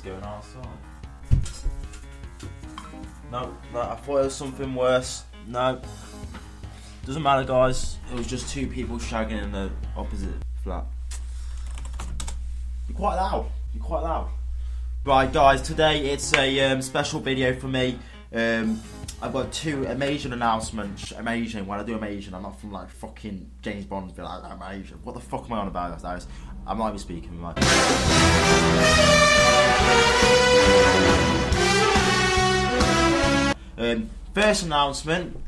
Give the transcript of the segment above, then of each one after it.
Let's go outside. No, I thought it was something worse. No. Doesn't matter, guys. It was just two people shagging in the opposite flat. You're quite loud. You're quite loud. Right, guys. Today it's a special video for me. I've got two amazing announcements. Amazing. When I do amazing, I'm not from like fucking James Bond. Be like, I'm amazing. What the fuck am I on about, guys? I'm not even speaking. Right. First announcement.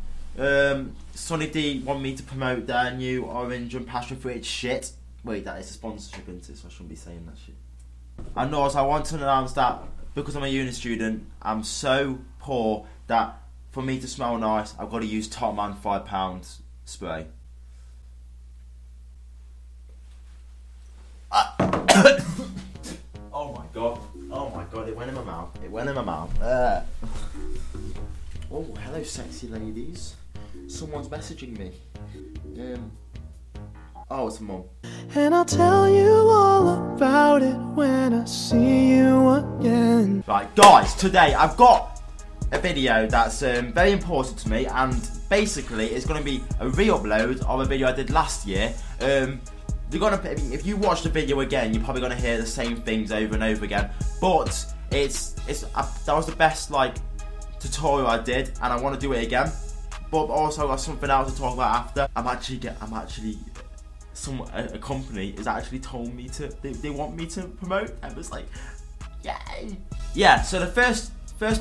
Sonny D want me to promote their new orange and passion fruit shit. Wait, that is a sponsorship, isn't it? So I shouldn't be saying that shit. And also, I want to announce that because I'm a uni student, I'm so poor that for me to smell nice, I've got to use Top Man £5 spray. Oh my god! Oh my god! It went in my mouth. It went in my mouth. Oh, hello, sexy ladies. Someone's messaging me. Oh, it's a mum. And I'll tell you all about it when I see you again. Right, guys, today I've got a video that's very important to me, and basically it's going to be a re-upload of a video I did last year. You're gonna, if you watch the video again, you're probably going to hear the same things over and over again. But that was the best like tutorial I did, and I want to do it again. But also got something else to talk about after. A company has actually told me to, they want me to promote. I was like, yay! Yeah, so the first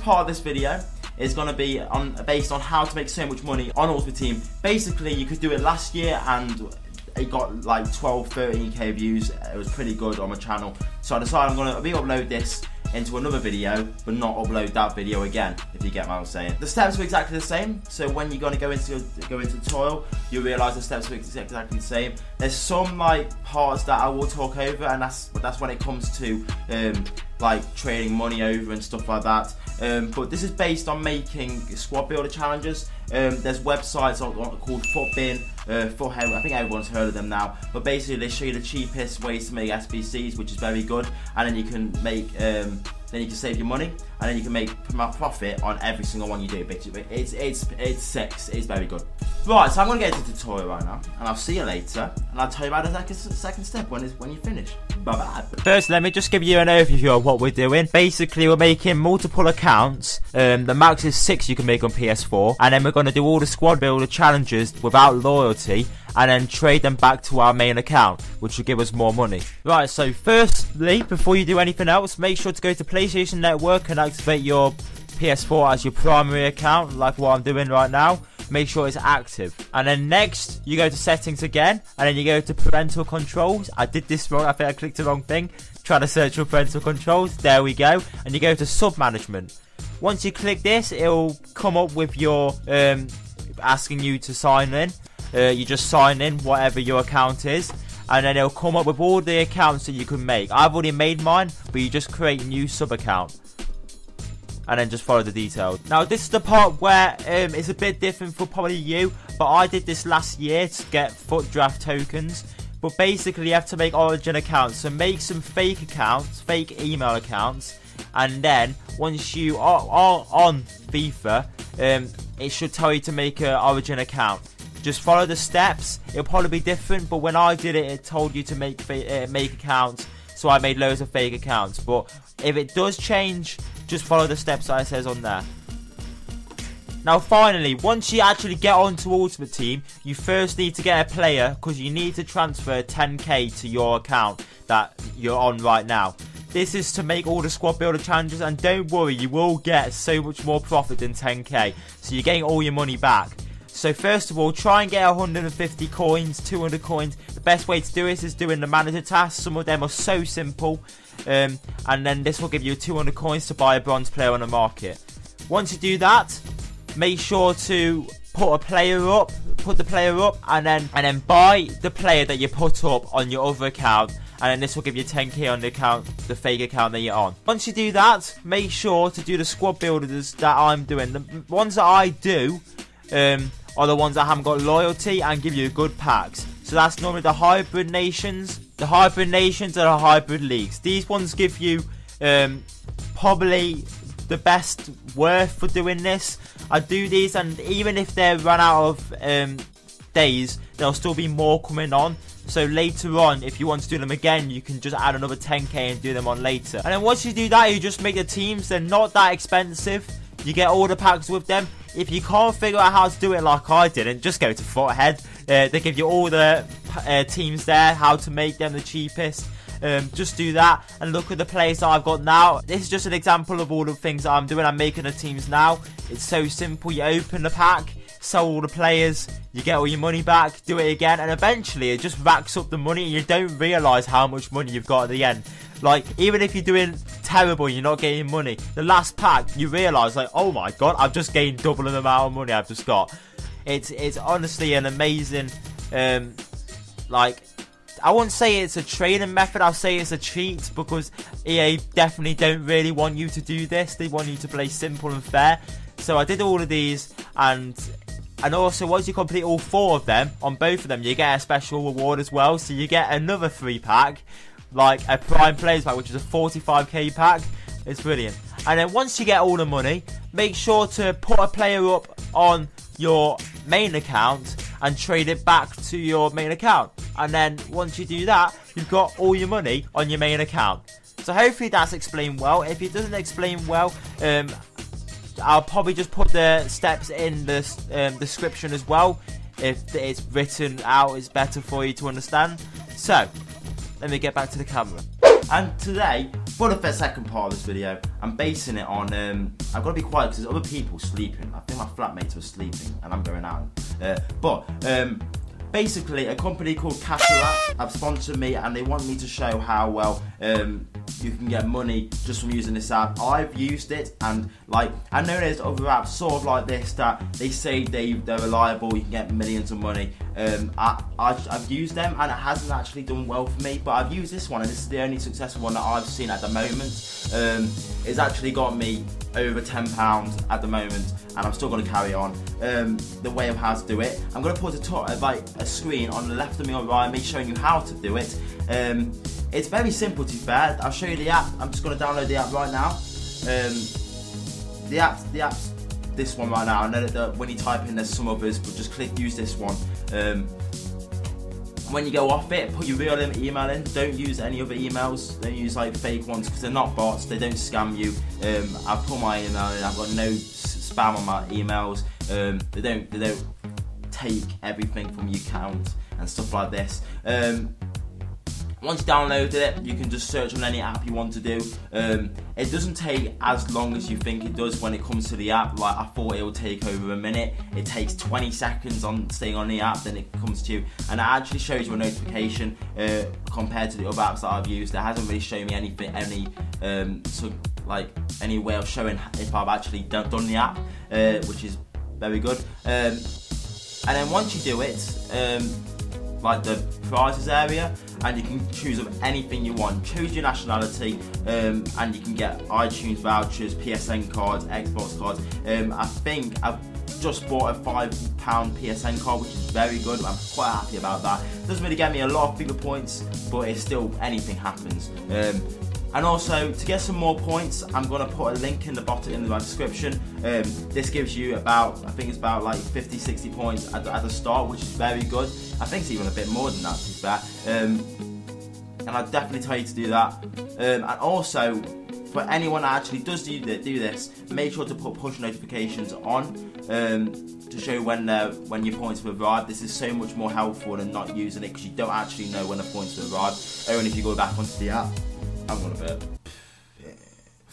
part of this video is going to be based on how to make so much money on Ultimate Team. Basically, you could do it last year and it got like 12-13k views. It was pretty good on my channel. So I decided I'm going to re-upload this into another video, but not upload that video again, if you get what I'm saying. The steps are exactly the same, so when you're going to go into the tutorial, you'll realise the steps are exactly the same. There's some like parts that I will talk over, and that's when it comes to like trading money over and stuff like that. But this is based on making squad builder challenges. There's websites called Footbin, I think everyone's heard of them now. But basically, they show you the cheapest ways to make SBCs, which is very good. And then you can make, then you can save your money, and then you can make profit on every single one you do. Basically, it's sick. It's very good. Right, so I'm gonna get into the tutorial right now, and I'll see you later, and I'll tell you about the second step when you finish. Bye bye. First, let me just give you an overview of what we're doing. Basically, we're making multiple accounts. The max is 6 you can make on PS4, and then we're gonna do all the squad builder challenges without loyalty, and then trade them back to our main account, which will give us more money. Right, so firstly, before you do anything else, make sure to go to PlayStation Network and activate your PS4 as your primary account, like what I'm doing right now. Make sure it's active. And then next, you go to settings again, and then you go to parental controls. I did this wrong, I think I clicked the wrong thing. Trying to search for parental controls, there we go. And you go to sub management. Once you click this, it'll come up with your, asking you to sign in. You just sign in whatever your account is, and then it'll come up with all the accounts that you can make. I've already made mine, but you just create a new sub account and then just follow the details. Now this is the part where it's a bit different for probably you, but I did this last year to get foot draft tokens. But basically you have to make origin accounts, so make some fake accounts, fake email accounts, and then once you are on FIFA, it should tell you to make an origin account. Just follow the steps. It'll probably be different, but when I did it, it told you to make accounts. So I made loads of fake accounts. But if it does change, just follow the steps that it says on there. Now finally, once you actually get onto Ultimate Team, you first need to get a player, because you need to transfer 10k to your account that you're on right now. This is to make all the squad builder challenges, and don't worry, you will get so much more profit than 10k. So you're getting all your money back. So first of all, try and get 150 coins, 200 coins. The best way to do this is doing the manager tasks. Some of them are so simple. And then this will give you 200 coins to buy a bronze player on the market. Once you do that, make sure to put the player up, and then buy the player that you put up on your other account. And then this will give you 10k on the account, the fake account that you're on. Once you do that, make sure to do the squad builders that I'm doing. The ones that I do are the ones that haven't got loyalty and give you good packs. So that's normally the hybrid nations. The hybrid nations are the hybrid leagues. These ones give you probably the best worth for doing this. I do these, and even if they run out of days, there'll still be more coming on. So later on, if you want to do them again, you can just add another 10k and do them on later. And then once you do that, you just make the teams. They're not that expensive. You get all the packs with them. If you can't figure out how to do it like I did, and just go to Foothead. They give you all the teams there, how to make them the cheapest. Just do that and look at the players that I've got now. This is just an example of all the things that I'm doing. I'm making the teams now. It's so simple. You open the pack, sell all the players, you get all your money back, do it again, and eventually it just racks up the money and you don't realise how much money you've got at the end. Like, even if you're doing terrible, you're not getting money, the last pack you realise, like, oh my god, I've just gained double the amount of money I've just got. It's honestly an amazing, like, I wouldn't say it's a training method, I'll say it's a cheat, because EA definitely don't really want you to do this. They want you to play simple and fair. So I did all of these, and also once you complete all 4 of them, on both of them, you get a special reward as well. So you get another 3 pack, like a Prime Players pack, which is a 45k pack. It's brilliant. And then once you get all the money, make sure to put a player up on your main account and trade it back to your main account. And then once you do that, you've got all your money on your main account. So hopefully that's explained well. If it doesn't explain well, I'll probably just put the steps in the description as well. If it's written out, it's better for you to understand. So, let me get back to the camera. And today, for the second part of this video, I'm basing it on, I've got to be quiet because there's other people sleeping. I think my flatmates are sleeping and I'm going out. Basically, a company called Cataract have sponsored me, and they want me to show how well you can get money just from using this app. I've used it, and like, I know there's other apps sort of like this that they say they're reliable, you can get millions of money. I've used them and it hasn't actually done well for me, but I've used this one, and this is the only successful one that I've seen at the moment. It's actually got me over £10 at the moment, and I'm still going to carry on. The way of how to do it, I'm going to put a screen on the left of me or right of me showing you how to do it. It's very simple, to be fair. I'll show you the app. I'm just going to download the app right now. The app's this one right now. I know that when you type in there's some others, but just use this one. When you go off it, put your real email in. Don't use any other emails. Don't use like fake ones, because they're not bots. They don't scam you. I've put my email in. I've got no spam on my emails. They don't take everything from your account and stuff like this. Once you download it, you can just search on any app you want to do. It doesn't take as long as you think it does when it comes to the app. Like, I thought it would take over a minute. It takes 20 seconds on staying on the app, then it comes to you, and it actually shows you a notification compared to the other apps that I've used. It hasn't really shown me anything, any way of showing if I've actually done the app, which is very good. And then once you do it, like the prizes area, and you can choose of anything you want. Choose your nationality, and you can get iTunes vouchers, PSN cards, Xbox cards. I think I've just bought a £5 PSN card, which is very good. I'm quite happy about that. Doesn't really get me a lot of bigger points, but it's still, anything happens. And also, to get some more points, I'm going to put a link in the bottom in the description. This gives you about, I think it's about like 50-60 points at the start, which is very good. I think it's even a bit more than that, to be fair. And I'd definitely tell you to do that. And also, for anyone that actually does do this, make sure to put push notifications on to show when your points have arrived. This is so much more helpful than not using it, because you don't actually know when the points have arrived. Only if you go back onto the app. I'm gonna bet.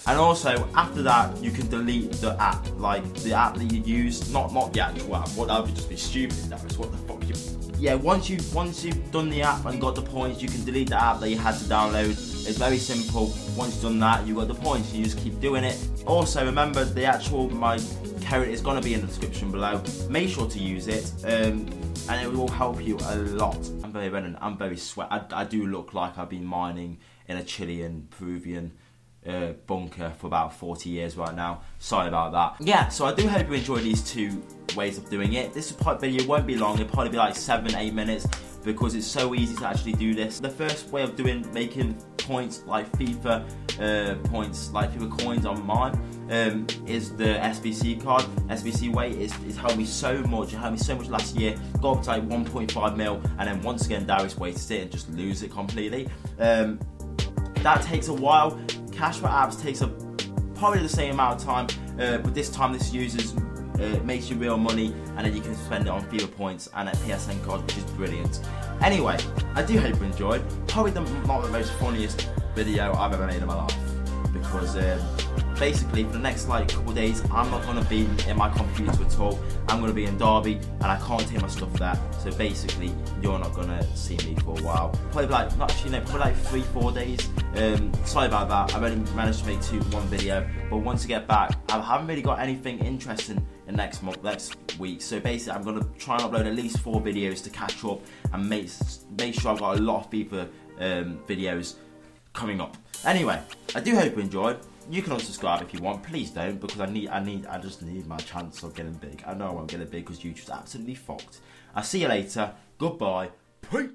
And also, after that, you can delete the app, like the app that you use, not the actual app. What, that would just be stupid. That was what the fuck you. Yeah, once you've done the app and got the points, you can delete the app that you had to download. It's very simple. Once you've done that, you got the points. You just keep doing it. Also, remember my code is gonna be in the description below. Make sure to use it, and it will help you a lot. I'm very red. I'm very sweat. I do look like I've been mining in a Chilean, Peruvian bunker for about 40 years right now. Sorry about that. Yeah, so I do hope you enjoy these 2 ways of doing it. This video won't be long. It'll probably be like 7-8 minutes. because it's so easy to actually do this. The first way of making points like FIFA points, like FIFA coins on mine, is the SBC card. SBC way is helped me so much. It helped me so much last year. Got up to like 1.5 mil, and then once again Darius wasted it and just lose it completely. That takes a while. Cash for apps takes probably the same amount of time, but this time this makes you real money, and then you can spend it on FIFA points and at PSN cards, which is brilliant. Anyway, I do hope you enjoyed. Probably not the most funniest video I've ever made in my life, because basically for the next like couple of days I'm not going to be in my computer at all. I'm going to be in Derby and I can't take my stuff there, so basically you're not going to see me for a while. Probably like, probably like 3-4 days. Sorry about that, I've only managed to make one video, but once I get back I haven't really got anything interesting in next week, so basically I'm going to try and upload at least 4 videos to catch up and make sure I've got a lot of FIFA videos coming up. Anyway, I do hope you enjoyed. You can unsubscribe if you want. Please don't, because I just need my chance of getting big. I know I won't get it big because YouTube's absolutely fucked. I'll see you later. Goodbye. Peace.